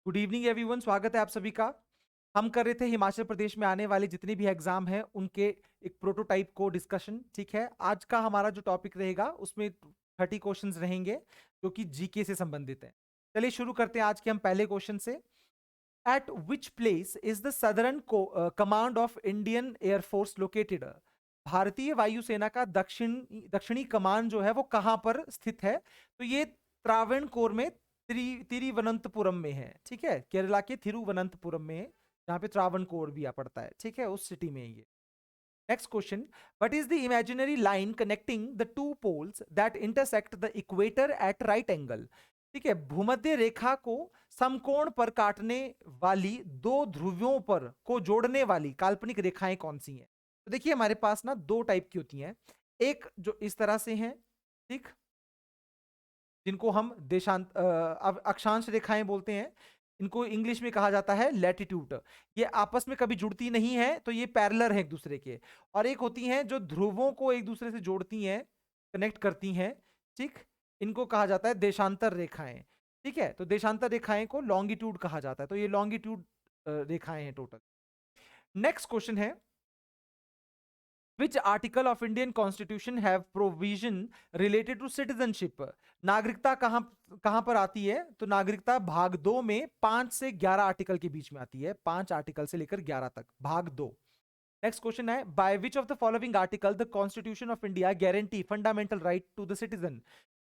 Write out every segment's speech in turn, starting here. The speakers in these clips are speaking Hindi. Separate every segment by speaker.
Speaker 1: गुड इवनिंग एवरीवन, स्वागत है आप सभी का। हम कर रहे थे हिमाचल प्रदेश में आने वाले जितने भी एग्जाम हैं उनके एक प्रोटोटाइप को डिस्कशन। ठीक है, आज का हमारा जो टॉपिक रहेगा उसमें 30 क्वेश्चंस रहेंगे जो कि जीके से संबंधित है। चलिए शुरू करते हैं आज के हम पहले क्वेश्चन से। Eight which place is the southern command of Indian air force located? भारतीय वायुसेना का दक्षिणी कमान जो है वो कहां पर स्थित है? तो ये त्रावणकोर में तिरुवनंतपुरम में है। ठीक है, केरला के तिरुवनंतपुरम में है, जहां पे त्रावणकोर भी आ पड़ता है। ठीक है, उस सिटी में है ये। Next question, what is the imaginary line connecting the two poles that intersect the equator at right angle? ठीक है, भूमध्य रेखा को समकोण पर काटने वाली दो ध्रुवों पर को जोड़ने वाली काल्पनिक रेखाएं कौन सी हैं? तो देखिए हमारे पास ना दो टाइप की होती हैं। एक जो इस तरह से हैं, ठीक, जिनको हम अक्षांश रेखाएं बोलते हैं। इनको इंग्लिश में कहा जाता है लैटिट्यूड। ये आपस में कभी जुड़ती नहीं है, तो ये पैरेलल है एक दूसरे के। और एक होती हैं जो ध्रुवों को एक दूसरे से जोड़ती हैं, कनेक्ट करती हैं। ठीक, इनको कहा जाता है देशांतर रेखाएं। ठीक है, तो देशांतर रेखाएं को लॉन्गिट्यूड कहा जाता है। तो ये लॉन्गिट्यूड रेखाएं हैं टोटल। नेक्स्ट क्वेश्चन है, Which article of Indian Constitution have provision related to citizenship? नागरिकता कहां कहां पर आती है? तो नागरिकता भाग 2 में 5 से 11 आर्टिकल के बीच में आती है। 5 आर्टिकल से लेकर 11 तक, भाग 2। नेक्स्ट क्वेश्चन है, by which of the following article the constitution of India guarantee fundamental right to the citizen?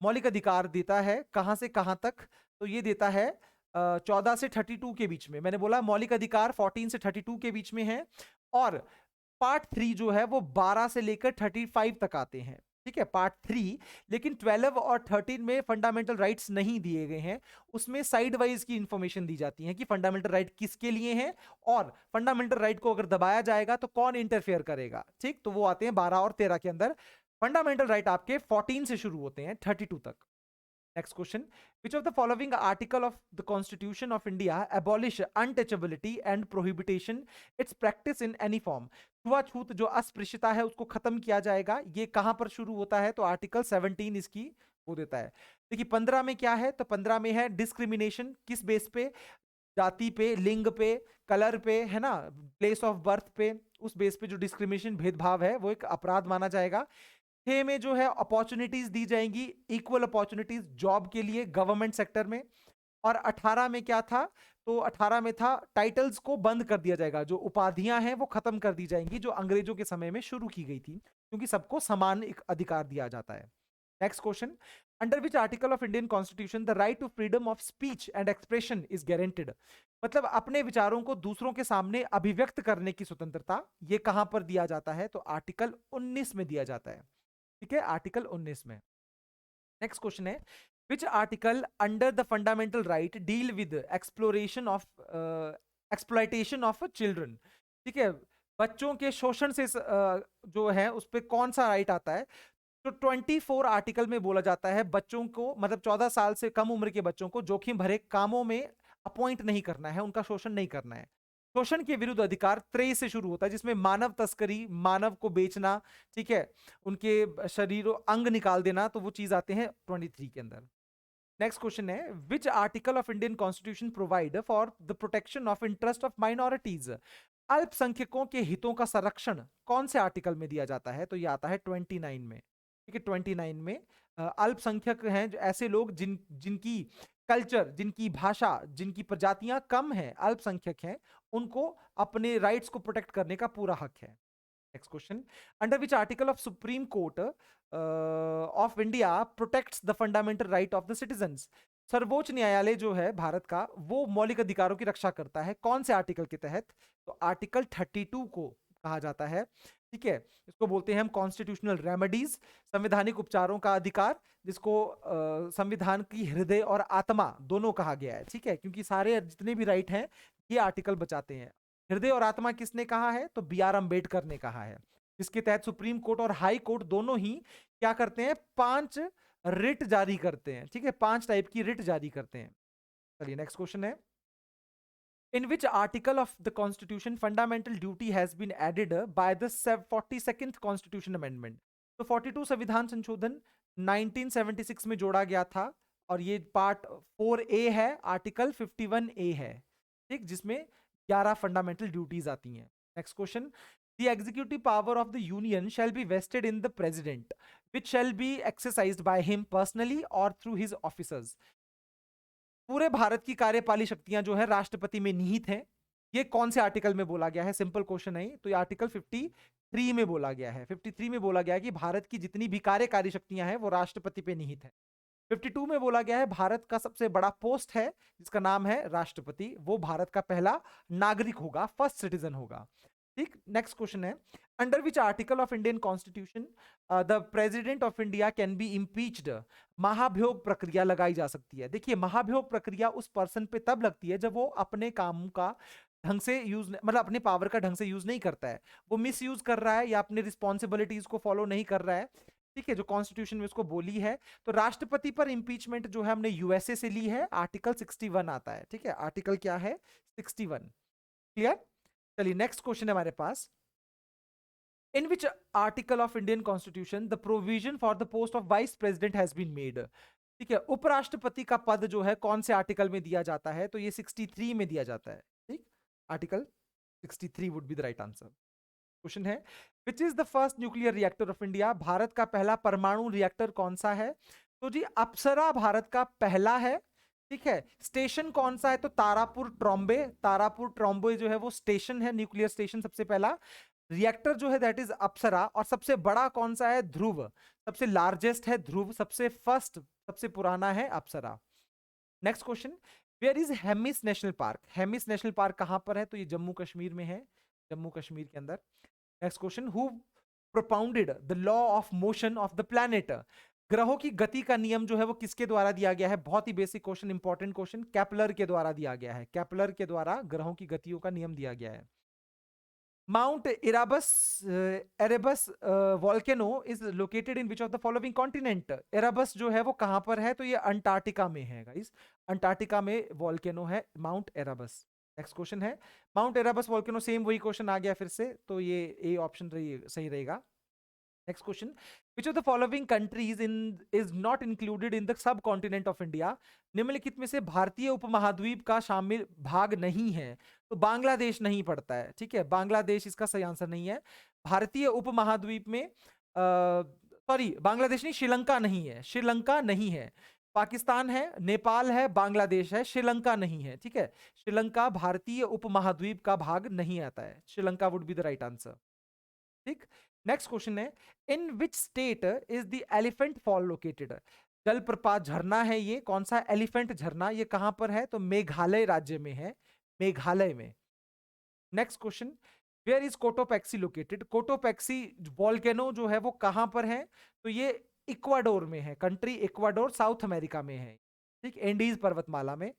Speaker 1: मौलिक अधिकार देता है कहां से कहां तक? तो ये देता है 14 से 32 के बीच में। मैंने बोला मौलिक अधिकार 14 से 32 के बीच में है। और पार्ट 3 जो है वो 12 से लेकर 35 तक आते हैं। ठीक है, पार्ट 3। लेकिन 12 और 13 में फंडामेंटल राइट्स नहीं दिए गए हैं। उसमें साइड वाइज की इंफॉर्मेशन दी जाती है कि फंडामेंटल राइट किसके लिए हैं और फंडामेंटल राइट को अगर दबाया जाएगा तो कौन इंटरफेयर करेगा। ठीक, तो वो आते हैं 12 और 13 के अंदर। फंडामेंटल राइट आपके 14 से शुरू होते हैं 32 तक। Next question. Which of the following article of the Constitution of India abolish untouchability and prohibition its practice in any form? छुआछूत जो अस्पृश्यता है उसको खत्म किया जाएगा। ये कहां पर शुरू होता है? तो आर्टिकल 17 इसकी वो देता है। देखिए 15 में क्या है? तो 15 में है डिस्क्रिमिनेशन। किस बेस पे? जाति पे, लिंग पे, कलर पे, है ना, प्लेस ऑफ बर्थ पे। उस बेस पे जो डिस्क्रिमिनेशन भेदभाव है वो एक अपराध माना जाएगा। 6 में जो है अपॉर्चुनिटीज दी जाएंगी, इक्वल अपॉर्चुनिटीज जॉब के लिए गवर्नमेंट सेक्टर में। और 18 में क्या था? तो 18 में था टाइटल्स को बंद कर दिया जाएगा। जो उपाधियां हैं वो खत्म कर दी जाएंगी जो अंग्रेजों के समय में शुरू की गई थी, क्योंकि सबको समान एक अधिकार दिया जाता है। Next question, under which article of Indian constitution the right to freedom of speech and expression is guaranteed? मतलब अपने विचारों को दूसरों के सामने अभिव्यक्त करने की स्वतंत्रता, ये कहां पर दिया जाता है? तो आर्टिकल 19 में दिया जाता है। ठीक है, आर्टिकल 19 में। नेक्स्ट क्वेश्चन है, which article under the fundamental right deal with exploration of exploitation of children? ठीक है, बच्चों के शोषण से जो है उस पर कौन सा राइट आता है? तो 24 आर्टिकल में बोला जाता है बच्चों को, मतलब 14 साल से कम उम्र के बच्चों को जोखिम भरे कामों में अपॉइंट नहीं करना है, उनका शोषण नहीं करना है। शोषण के विरुद्ध अधिकार 23 से शुरू होता है, जिसमें मानव तस्करी, मानव को बेचना, ठीक है, उनके शरीरों अंग निकाल देना, तो वो चीज आते हैं 23 के अंदर। नेक्स्ट क्वेश्चन है, विच article of Indian constitution provide for the protection of interest of minorities? अल्पसंख्यकों के हितों का संरक्षण कौन से आर्टिकल में दिया जाता है? तो ये आता है 29 में। ठीक है, 29 में अल्पसंख्यक हैं जो ऐसे लोग जिनकी कल्चर, जिनकी भाषा, जिनकी प्रजातियां कम हैं, अल्पसंख्यक हैं, उनको अपने राइट्स को प्रोटेक्ट करने का पूरा हक है। Next question, under which article of supreme court of India protects the fundamental right of the citizens? सर्वोच्च न्यायालय जो है भारत का वो मौलिक अधिकारों की रक्षा करता है, कौन से आर्टिकल के तहत? तो आर्टिकल 32 को कहा जाता है। ठीक है, इसको बोलते हैं हम कॉन्स्टिट्यूशनल रेमेडीज, संवैधानिक उपचारों का अधिकार, जिसको संविधान की हृदय और आत्मा दोनों कहा गया है। ठीक है, क्योंकि सारे जितने भी राइट हैं ये आर्टिकल बचाते हैं। हृदय और आत्मा किसने कहा है? तो बी आर अम्बेडकर ने कहा है। इसके तहत सुप्रीम कोर्ट और हाई कोर्ट दोनों ही क्या करते हैं? 5 रिट जारी करते हैं। ठीक है, 5 टाइप की रिट जारी करते हैं। चलिए नेक्स्ट क्वेश्चन है, in which article of the constitution fundamental duty has been added by the 42nd constitution amendment? तो 42 संविधान संशोधन 1976 में जोड़ा गया था और ये पार्ट 4A है, आर्टिकल 51A है, ठीक, जिसमें 11 फंडामेंटल ड्यूटीज आती हैं। Next question, the executive power of the union shall be vested in the president which shall be exercised by him personally और थ्रू हिज ऑफिसर्स। पूरे भारत की कार्यपाली शक्तियां जो है राष्ट्रपति में निहित हैं। ये कौन से आर्टिकल में बोला गया है? सिंपल क्वेश्चन है, तो ये आर्टिकल 53 में बोला गया है। 53 में बोला गया है कि भारत की जितनी भी कार्यकारी शक्तियां हैं वो राष्ट्रपति पे निहित है। 52 में बोला गया है भारत का सबसे बड़ा पोस्ट है जिसका नाम है राष्ट्रपति, वो भारत का पहला नागरिक होगा, फर्स्ट सिटीजन होगा। ठीक, नेक्स्ट क्वेश्चन है, under which article of Indian constitution the president of India can be impeached. महाभियोग प्रक्रिया लगाई जा सकती है। देखिए, महाभियोग प्रक्रिया उस पर्सन पे तब लगती है जब वो अपने काम का ढंग से यूज, मतलब अपने पावर का ढंग से यूज नहीं करता है, वो मिस यूज कर रहा है या अपने रिस्पॉन्सिबिलिटीज को फॉलो नहीं कर रहा है। ठीक है, जो कॉन्स्टिट्यूशन में उसको बोली है। तो राष्ट्रपति पर इंपीचमेंट जो है हमने यूएसए से ली है, आर्टिकल 61 आता है। ठीक है, आर्टिकल क्या है? 61। क्लियर? चलिए नेक्स्ट क्वेश्चन है हमारे पास, in which article of Indian constitution the provision for the post of vice president has been made. ठीक है, उपराष्ट्रपति का पद जो है कौन से आर्टिकल में दिया जाता है? तो ये 63 में दिया जाता है। ठीक, article 63 would be the right answer. Question है, which is the first nuclear reactor of India. Bharat का पहला परमाणु रिएक्टर कौन सा है? तो जी अप्सरा भारत का पहला है। ठीक है, स्टेशन कौन सा है? तो तारापुर ट्रॉम्बे, तारापुर ट्रॉम्बे जो है वो स्टेशन है, न्यूक्लियर स्टेशन सबसे पहला। रिएक्टर जो है दैट इज अप्सरा। और सबसे बड़ा कौन सा है? ध्रुव, सबसे लार्जेस्ट है ध्रुव, सबसे फर्स्ट, सबसे पुराना है Apsara. Next question, where is Hemis national park. Hemis national park कहां पर है? तो ये जम्मू कश्मीर में है, जम्मू कश्मीर के अंदर। Next question, who propounded the law of motion of the planet. ग्रहों की गति का नियम जो है वो किसके द्वारा दिया गया है? बहुत ही basic question, important question, Kepler के द्वारा दिया गया है। केपलर के द्वारा ग्रहों की गतियों का नियम दिया गया है। Mount Erebus volcano is located in which of the following continent. Erebus जो है वो कहां पर है? तो ये अंटार्कटिका में है गाइस, अंटार्कटिका में वॉल्केनो है माउंट एरेबस। नेक्स्ट क्वेश्चन है, माउंट एरेबस वॉल्केनो, सेम वही क्वेश्चन आ गया फिर से, तो ये ए ऑप्शन सही रहेगा। Next question, which of the following countries in is not included in the sub continent of India. निम्नलिखित में से भारतीय उपमहाद्वीप का शामिल भाग नहीं है। तो बांग्लादेश नहीं पड़ता है। ठीक है, बांग्लादेश इसका सही आंसर नहीं है। भारतीय उपमहाद्वीप में सॉरी, बांग्लादेश नहीं, श्रीलंका नहीं है, श्रीलंका नहीं है। पाकिस्तान है, नेपाल है, बांग्लादेश है, श्रीलंका नहीं है। ठीक है, श्रीलंका भारतीय उपमहाद्वीप का भाग नहीं आता है। Sri Lanka would be the right answer. ठीक, नेक्स्ट क्वेश्चन है, in which state is the elephant fall located. जलप्रपात झरना है ये, कौन सा? एलिफेंट झरना, ये कहां पर है? तो मेघालय राज्य में है, मेघालय में। Next question, where is Cotopaxi located. Cotopaxi volcano जो है वो कहां पर है? तो ये इक्वाडोर में है, कंट्री इक्वाडोर, साउथ अमेरिका में है। ठीक, एंडीज पर्वतमाला में।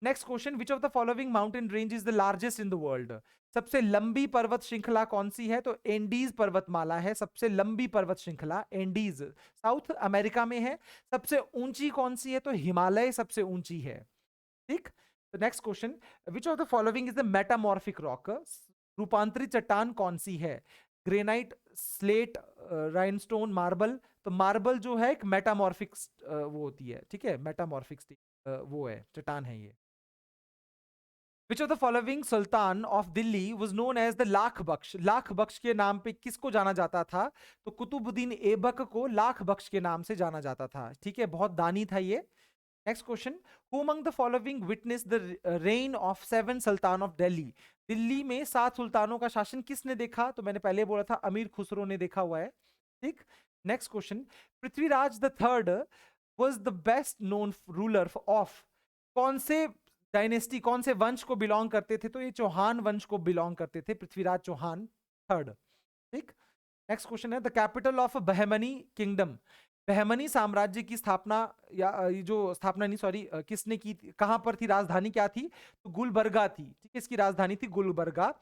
Speaker 1: Next question, which of the following mountain range is the largest in the world. सबसे लंबी पर्वत श्रृंखला कौन सी है? तो एंडीज पर्वतमाला है सबसे लंबी पर्वत श्रृंखला, एंडीज साउथ अमेरिका में है। सबसे ऊंची कौन सी है? तो हिमालय सबसे ऊंची है। ठीक, तो next question, which of the following is the metamorphic rock. रूपांतरित चट्टान कौन सी है? Granite, slate, rhinestone, marble. तो मार्बल जो है एक मेटामॉर्फिक वो होती है। ठीक है, मेटामॉर्फिक वो है, चट्टान है ये। Which of the following sultan of Delhi was known as the Lakh Bakhsh. Lakh Bakhsh के नाम पे किसको जाना जाता था? तो कुतुबुद्दीन ऐबक को लाख बख्श के नाम से जाना जाता था। ठीक है, बहुत दानी था ये। Next question, who among the following witness the rain of 7 Sultan of Delhi. Delhi में 7 सुल्तानों का शासन किसने देखा? तो मैंने पहले बोला था अमीर खुसरो ने देखा हुआ है। ठीक, next question, Prithviraj the third was the best known ruler of. कौन से डायनेस्टी, कौन से वंश को बिलोंग करते थे? तो ये चौहान वंश को बिलोंग करते थे, पृथ्वीराज चौहान थर्ड। ठीक, नेक्स्ट क्वेश्चन है, the capital of Bahmani kingdom. Bahmani साम्राज्य की स्थापना, या ये जो स्थापना नहीं सॉरी, किसने की थी? कहां पर थी? राजधानी क्या थी? तो गुलबर्गा थी। ठीक है, इसकी राजधानी थी गुलबर्गा।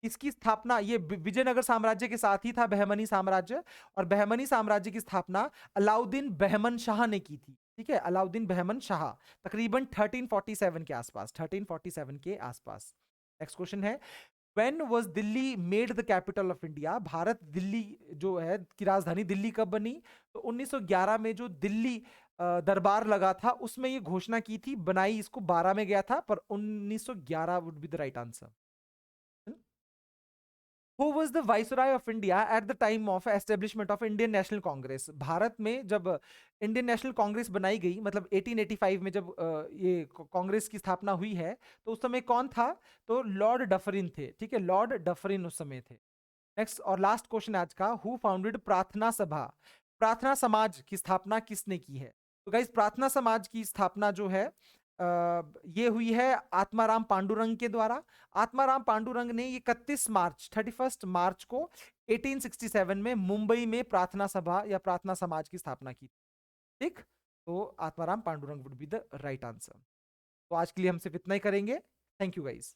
Speaker 1: इसकी स्थापना ये विजयनगर साम्राज्य के साथ ही था बहमनी साम्राज्य, और बहमनी साम्राज्य की स्थापना अलाउद्दीन बहमन शाह ने की थी। ठीक है, अलाउद्दीन बहमन शाह, तकरीबन 1347 के आसपास, 1347 के आसपास। नेक्स्ट क्वेश्चन है, When was Delhi made the capital of India. Bharat Delhi जो है की राजधानी दिल्ली कब बनी? तो 1911 में जो दिल्ली दरबार लगा था, उसमें ये घोषणा की थी। बनाई इसको 12 में गया था, पर 1911 would be the right answer. Who was the Viceroy of India at the time of establishment of Indian National Congress? Bharat में जब इंडियन नेशनल कांग्रेस बनाई गई, मतलब 1885 में जब ये कांग्रेस की स्थापना हुई है, तो उस समय कौन था? तो लॉर्ड डफरिन थे। ठीक है, लॉर्ड डफरिन उस समय थे। नेक्स्ट और लास्ट क्वेश्चन आज का, हु फाउंडेड प्रार्थना सभा? प्रार्थना समाज की स्थापना किसने की है? तो गाइस, प्रार्थना समाज की स्थापना जो है ये हुई है आत्माराम पांडुरंग के द्वारा। आत्माराम पांडुरंग ने ये 31 मार्च को 1867 में मुंबई में प्रार्थना सभा या प्रार्थना समाज की स्थापना की। ठीक, तो Atmaram Pandurang would be the right answer. तो आज के लिए हम सिर्फ इतना ही करेंगे। Thank you guys.